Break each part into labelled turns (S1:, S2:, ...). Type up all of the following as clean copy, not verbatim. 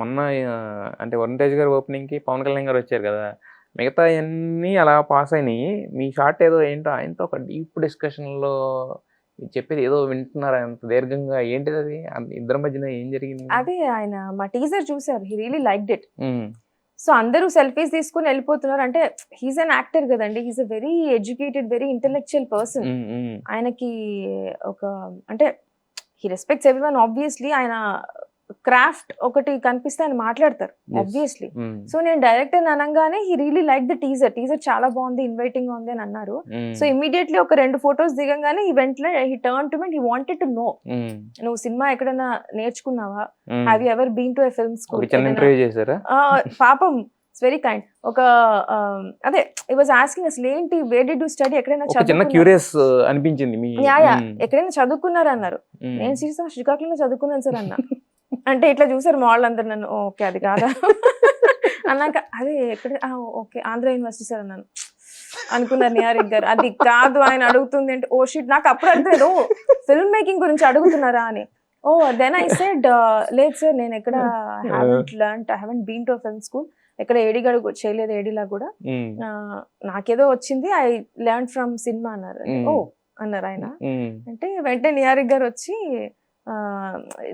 S1: మొన్న అంటే 'వరుణ్ తేజ్' గారి ఓపెనింగ్‌కి 'పవన్ కళ్యాణ్' గారు వచ్చారు కదా! మిగతాయన్నీ అలా పాస్ అయినియి. మీ షాట్ ఏదో ఏంటో ఆయనతో ఒక డీప్ డిస్కషన్‌లో చెప్పేది ఏదో వింటున్నారు అంత దీర్ఘంగా ఏంటిదది? ఇద్దరి మధ్యన ఏం జరిగింది?
S2: అదే ఆయన మా టీజర్ చూసారు. హి రియల్లీ లైక్డ్ ఇట్.
S1: హ్మ్.
S2: సో అందరూ సెల్ఫీస్ తీసుకొని వెళ్ళిపోతున్నారు. అంటే హీస్ అన్ యాక్టర్ కదండి. He's a very educated, very intellectual person.
S1: హ్మ్. హ్మ్.
S2: ఆయనకి ఒక అంటే హీ రెస్పెక్ట్స్ ఎవ్రీవన్ ఆబ్వియస్లీ. ఆయన క్రాఫ్ట్ ఒకటి కనిపిస్తే ఆయన మాట్లాడతారు
S1: యెస్.
S2: ఆబ్వియస్లీ.
S1: హ్మ్.
S2: సో నేను డైరెక్టర్ అనగానే he really like the teaser. Teaser చాలా బాగుంది, ఇన్వైటింగ్ గా ఉంది అని అన్నారు.
S1: హ్మ్.
S2: సో ఇమీడియట్లీ ఒక 2 ఫొటోస్ దిగంగానే హీ వెంటనే he turn to me, he wanted to know,
S1: hmm.
S2: నువ్వు సినిమా ఎక్కడైనా నేర్చుకున్నావా?
S1: Hmm.
S2: Have you ever been to a film
S1: ఒక
S2: స్కూల్?
S1: చిన్న ఇంటర్వ్యూ చేసారా?
S2: పాపం ఇట్స్ వెరీ కైండ్. ఒక అదే ఐ వాజ్ ఆస్కింగ్ అసలు ఏంటి, వేర్ డిడ్ యూ స్టడీ, ఎక్కడైనా
S1: ఒక చిన్న
S2: చదువుకున్నారా?
S1: క్యూరియస్ అనిపించింది మీ
S2: యా ఎక్కడైనా చదువుకున్నారా అన్నారు.
S1: హ్మ్.
S2: నేను శ్రీకాకుళంలో చదువుకున్నాను సార్ అన్న. అంటే ఇట్లా చూసారు మా వాళ్ళందరూ నన్ను. ఓకే అది కాదా అన్నాక అదే ఎక్కడ, ఓకే ఆంధ్ర యూనివర్సిటీ సార్ అన్నాను. అనుకున్నారు నిహారిక్ గారు అది కాదు ఆయన అడుగుతుంది అంటే. ఓ షిట్, నాకు అప్పుడు అర్థం ఫిల్మ్ మేకింగ్ గురించి అడుగుతున్నారా అని. ఓ దెన్ ఐ సెడ్ లేదు సార్, నేను ఎక్కడ haven't been to film school, ఎక్కడ ఏడి గడు చేయలేదు, ఏడిలా కూడా. నాకేదో వచ్చింది, ఐ లెర్న్ ఫ్రమ్ సినిమా అన్నారు. ఓ అన్నారు ఆయన. అంటే వెంటనే నిహారిక్ గారు వచ్చి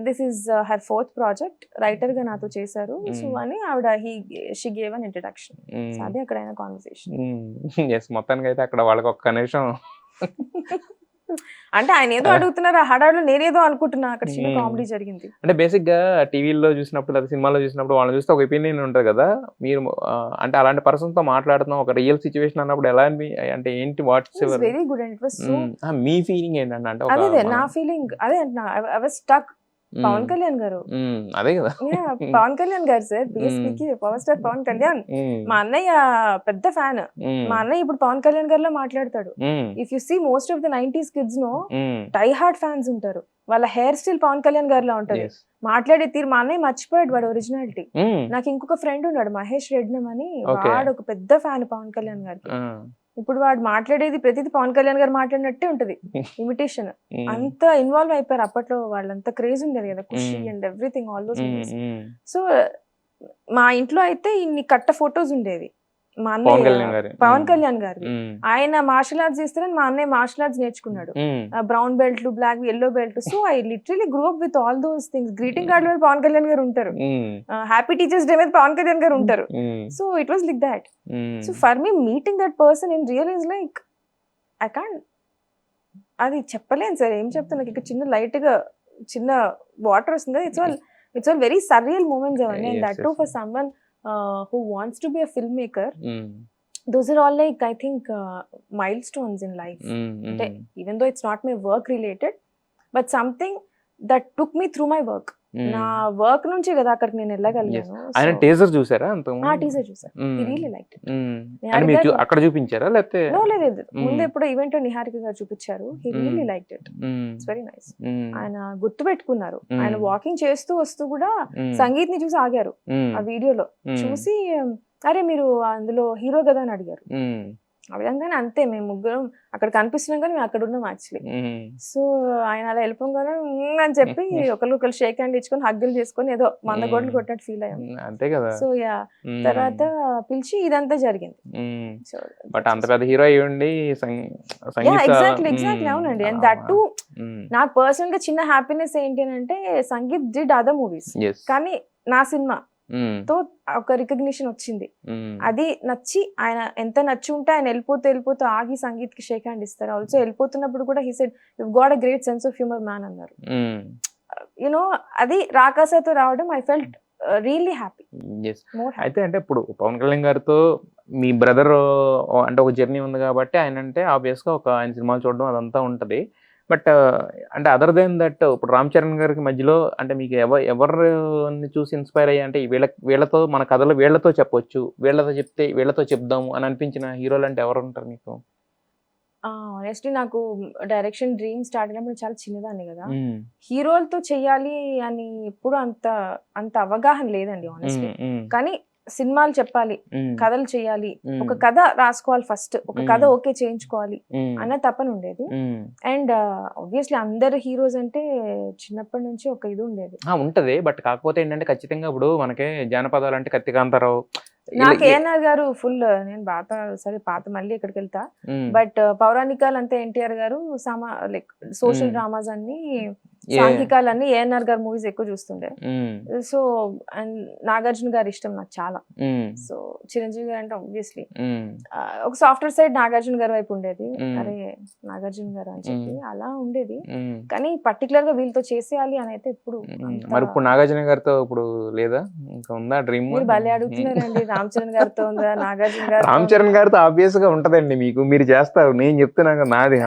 S2: this is her 4th project, writer గా నాతో చేశారు సో అని ఆవిడ she gave an introduction. So అదే అక్కడ అయిన కాన్వర్సేషన్.
S1: మొత్తానికి అయితే అక్కడ వాళ్ళకి ఒక్క నిమిషం
S2: అంటే ఆయన ఏదో అడుగుతున్నారు, ఆ హడాడులో నేనేదో అనుకుంటున్నా. అక్కడ చిన్న కామెడీ జరిగింది.
S1: అంటే బేసిక్ గా టీవీలో చూసినప్పుడు లేదా సినిమాలో చూసినప్పుడు వాళ్ళని చూస్తే ఒక ఒపీనియన్ ఉంటుంది కదా. మీరు అంటే అలాంటి పర్సన్ తో మాట్లాడుతున్నాం ఒక రియల్ సిచ్యువేషన్ అన్నప్పుడు ఎలా అంటే ఏంటి what's
S2: very good and it was so.
S1: మీ ఫీలింగ్ ఏంటంటే అంటే
S2: అదే నా ఫీలింగ్ అదే అంటున్నా. I was stuck. Pawan Kalyan garu,
S1: అదే కదా,
S2: పవన్ కళ్యాణ్ గారు సార్, బీఎస్పీకి పవర్ స్టార్ పవన్ కళ్యాణ్. మా అన్నయ్య పెద్ద ఫ్యాన్. మా అన్నయ్య ఇప్పుడు పవన్ కళ్యాణ్ గారిలో మాట్లాడతాడు. If you see most of the 90s kids no die hard fans ఉంటారు. వాళ్ళ హెయిర్ స్టైల్ పవన్ కళ్యాణ్ గారిలో ఉంటది. మాట్లాడే తీరు మా అన్నయ్య మర్చిపోయాడు వాడు ఒరిజినాలిటీ. నాకు ఇంకొక ఫ్రెండ్ ఉన్నాడు మహేష్ రెడ్నం అని, వాడు ఒక పెద్ద ఫ్యాన్ పవన్ కళ్యాణ్ గారికి. ఇప్పుడు వాడు మాట్లాడేది ప్రతిదీ పవన్ కళ్యాణ్ గారు మాట్లాడినట్టే ఉంటది, ఇమిటేషన్. అంత ఇన్వాల్వ్ అయిపోయారు అప్పట్లో. వాళ్ళంత క్రేజ్ ఉండేది కదా, Kushi and everything, all those movies. So మా ఇంట్లో అయితే ఇన్ని కట్ట ఫొటోస్ ఉండేవి. మా అన్నయ్య పవన్ కళ్యాణ్ గారి, ఆయన మార్షల్ ఆర్ట్స్ చేస్తారని మా అన్నయ్య మార్షల్ ఆర్ట్స్ నేర్చుకున్నాడు. Brown belt, black, yellow belt. So I literally grew up with all those things. Greeting card మీద పవన్ కళ్యాణ్ గారు ఉంటారు, హ్యాపీ టీచర్స్ డే మీద పవన్ కళ్యాణ్ గారు ఉంటారు. So it was like that. So for me meeting that person in real is like I can't, అది చెప్పలేను sir. ఏం చెప్తాను, నాకు ఇక్కడ చిన్న లైట్ గా చిన్న వాటర్ వస్తుంది. It's all very surreal moments అవన్నీ. And that to for someone who wants to be a filmmaker. Those are all like I think milestones in life. Even though it's not my work related, but something that took me through my work. నా work నుంచి కదా అక్కడికి నేను వెళ్ళగలిగాను.
S1: ఆయన teaser చూసారా?
S2: Teaser చూసాను. He really liked it.
S1: అక్కడ చూపించారా లేకపోతే?
S2: లేదు, ముందు ఎప్పుడో ఈవెంట్ నిహారిక గారు చూపించారు. He really liked it. It's very nice. ఆయన గుర్తు పెట్టుకున్నారు. ఆయన వాకింగ్ చేస్తూ వస్తూ కూడా సంగీత్ ని చూసి ఆగారు. ఆ వీడియోలో చూసి అరే మీరు అందులో హీరో కదా అని అడిగారు. ఆ విధంగానే అంతే, మేము ముగ్గురం అక్కడ కనిపిస్తున్నాం కానీ మేము అక్కడ ఉన్నాం యాక్చువల్లీ. సో ఆయన అలా వెళ్ళిపోగానే అని చెప్పి ఒకరు షేక్ హ్యాండ్ ఇచ్చుకొని హగ్గులు చేసుకొని ఏదో 100 కోట్లు కొట్టినట్టు ఫీల్ అయ్యాం.
S1: అంతే కదా.
S2: సో యా తర్వాత పిలిచి ఇదంతా జరిగింది.
S1: బట్ అంత పెద్ద హీరో అయ్యండి.
S2: ఎగ్జాక్ట్లీ అవునండి. అండ్ దట్ టు నాకు పర్సనల్ గా చిన్న హ్యాపీనెస్ ఏంటి అంటే సంగీత్ డిడ్ అదర్ మూవీస్, కానీ నా సినిమా తో ఒక రికగ్నిషన్ వచ్చింది. అది నచ్చి ఆయన ఎంత నచ్చి ఉంటే ఆయన వెళ్ళిపోతూ ఆగి సంగీత్ కి షేక్ హ్యాండ్ ఇస్తారు. ఆల్సో వెళ్ళిపోతున్నప్పుడు కూడా he said you got a great sense of humour man అన్నారు. యునో అది రాకాసతో రావడం ఐ ఫెల్ట్ రియల్లీ హ్యాపీ.
S1: అయితే అంటే ఇప్పుడు పవన్ కళ్యాణ్ గారితో మీ బ్రదర్ అంటే ఒక జర్నీ ఉంది కాబట్టి ఆయన అంటే ఆబ్వియస్ గా ఒక ఆయన సినిమాలు చూడడం అదంతా ఉంటది. బట్ అంటే అదర్ దెన్ దట్ ఇప్పుడు రామ్ చరణ్ గారికి మధ్యలో అంటే మీకు ఎవరిని చూసి ఇన్స్పైర్ అయ్యి అంటే వీళ్ళతో మన కథలు వీళ్ళతో చెప్పొచ్చు, వీళ్ళతో చెప్తే వీళ్ళతో చెప్దాము అని అనిపించిన హీరోలు అంటే ఎవరు ఉంటారు మీకు?
S2: ఆనెస్ట్లీ నాకు డైరెక్షన్ డ్రీమ్ స్టార్ట్ అయినప్పుడు చాలా చిన్నదాన్ని కదా, హీరోలతో చెయ్యాలి అని ఎప్పుడు అంత అవగాహన లేదండి ఆనెస్ట్లీ. కానీ సినిమాలు చెప్పాలి, కథలు చేయాలి, ఒక కథ రాసుకోవాలి ఫస్ట్, ఒక కథ ఓకే చేయించుకోవాలి అన్న తపన ఉండేది. అండ్ ఆబ్వియస్లీ అందరు హీరోస్ అంటే చిన్నప్పటి నుంచి ఒక ఇది ఉండేది.
S1: ఉంటది. బట్ కాకపోతే ఏంటంటే ఖచ్చితంగా ఇప్పుడు మనకి జానపదాలు అంటే కత్తికాంతారావు,
S2: నాకు ఏఎన్ఆర్ గారు ఫుల్, నేను పాత మళ్ళీ ఇక్కడికి వెళ్తా, బట్ పౌరాణికాలు అంతా ఎన్టీఆర్ గారు, లైక్ సోషల్ డ్రామాస్ అన్ని, సాంఘికాలన్నీ ఏఎన్ఆర్ గారు మూవీస్ ఎక్కువ చూస్తుండే. సో అండ్ నాగార్జున గారు ఇష్టం నాకు చాలా. సో చిరంజీవి గారు అంటే ఆబ్వియస్లీ ఒక సాఫ్ట్వేర్ సైడ్ నాగార్జున గారి వైపు ఉండేది, అరే నాగార్జున గారు అని చెప్పి అలా ఉండేది. కానీ పర్టికులర్ గా వీళ్ళతో చేసేయాలి అని అయితే ఇప్పుడు.
S1: మరి ఇప్పుడు నాగార్జున గారితో ఇప్పుడు లేదా, ఇంకా ఉందా డ్రీమ్?
S2: మీరు భలే అడుగుతున్నారండి. రామ్ చరణ్ గారితో ఉందా, నాగార్జున గారు?
S1: రామ్ చరణ్ గారితో ఆబ్వియస్ గా ఉంటదండి. మీకు మీరు చేస్తారు, నేను చెప్తున్నాను నాది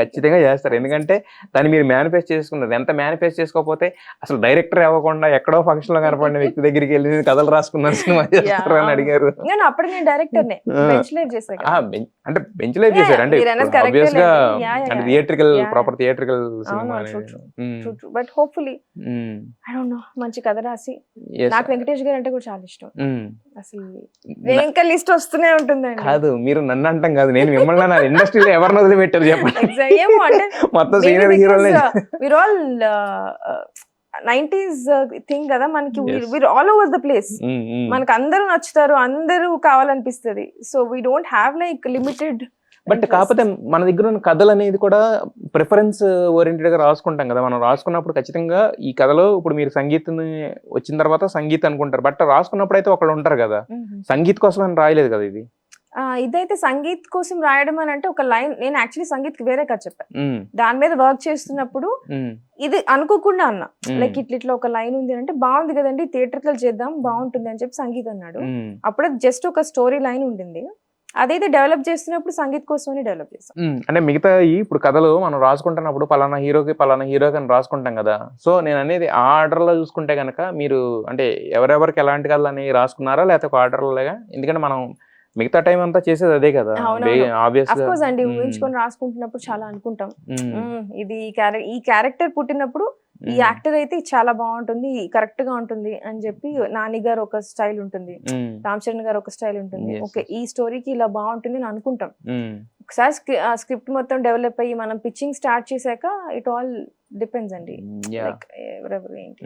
S1: ఖచ్చితంగా చేస్తారు. ఎందుకంటే దాన్ని మీరు మేనిఫెస్ట్ చేసుకున్నారు. ఎంత మేనిఫెస్ట్ చేసుకోకపోతే అసలు డైరెక్టర్ అవ్వకుండా ఎక్కడో ఫంక్షన్ లో కనపడిన వ్యక్తి దగ్గరికి వెళ్ళి కథలు రాసుకున్నారు, సినిమా చేస్తారు అని అడిగారు.
S2: అప్పుడు నేను డైరెక్టర్
S1: అంటే బెంచ్ లైఫ్ చేశారు అంటే ఆబ్వియస్ గా అంటే theatrical, proper theatrical cinema.
S2: But hopefully I don't know మంచి కథ రాసి, నాకు వెంకటేష్ గారు అంటే కూడా చాలా ఇష్టం. అసలు ఇంకా లిస్ట్ వస్తూనే ఉంటుందండి.
S1: కాదు మీరు నన్ను అంటాం కాదు, నేను మిమ్మల్ని నా ఇండస్ట్రీలో ఎవరిని వదిలిపెట్టారు చెప్పండి.
S2: ఏమో అంటే
S1: మొత్తం senior హీరోలే,
S2: we're all 90s thing కదా మనకి, we're all over the place. మనకు అందరూ నచ్చుతారు, అందరూ కావాలనిపిస్తుంది. So we don't have like limited.
S1: But కాకపోతే మన దగ్గర ఉన్న కథలు అనేది కూడా ప్రిఫరెన్స్ ఓరియంటెడ్ గా రాసుకుంటాం కదా. మనం రాసుకున్నప్పుడు ఖచ్చితంగా ఈ కథలో ఇప్పుడు మీరు సంగీతం వచ్చిన తర్వాత సంగీత్ అనుకుంటారు, బట్ రాసుకున్నప్పుడు అయితే ఒకళ్ళు ఉంటారు కదా, సంగీత్ కోసం అని రాయలేదు కదా ఇది.
S2: ఇదైతే సంగీత్ కోసం రాయడం అని అంటే ఒక లైన్, నేను యాక్చువల్లీ సంగీత్ కి వేరే కథ చెప్పాను, దాని మీద వర్క్ చేస్తున్నప్పుడు ఇది అనుకోకుండా అన్నా, లైక్ ఇట్లా ఒక లైన్ ఉంది అంటే బాగుంది కదండి థియేటర్కల్ చేద్దాం బాగుంటుంది అని చెప్పి సంగీత్ అన్నాడు. అప్పుడే జస్ట్ ఒక స్టోరీ లైన్ ఉండింది, అదైతే డెవలప్ చేస్తున్నప్పుడు సంగీత్ కోసమే డెవలప్ చేస్తాం.
S1: అంటే మిగతా ఇప్పుడు కథలు మనం రాసుకుంటున్నప్పుడు పలానా హీరోకి అని రాసుకుంటాం కదా. సో నేను అనేది ఆ ఆర్డర్ లో చూసుకుంటే కనుక మీరు అంటే ఎవరెవరికి ఎలాంటి కథలు అనేవి రాసుకున్నారా, లేకపోతే ఒక ఆర్డర్ లాగా? ఎందుకంటే మనం మిగతా టైం అంతా చేసేది అదే కదా.
S2: ఆబ్వియస్ అండి, ఊహించుకొని రాసుకుంటున్నప్పుడు చాలా అనుకుంటాం, ఇది ఈ క్యారెక్టర్ పుట్టినప్పుడు ఈ యాక్టర్ అయితే చాలా బాగుంటుంది, కరెక్ట్ గా ఉంటుంది అని చెప్పి. నాని గారు ఒక స్టైల్ ఉంటుంది, రామ్ చరణ్ గారు ఒక స్టైల్ ఉంటుంది, ఓకే ఈ స్టోరీకి ఇలా బాగుంటుంది అని అనుకుంటాం. ఒకసారి స్క్రిప్ట్ మొత్తం డెవలప్ అయ్యి మనం పిచ్చింగ్ స్టార్ట్ చేశాక ఇట్ ఆల్ డిపెండ్స్ అండి, లైక్ ఎవరెవరు ఏంటి.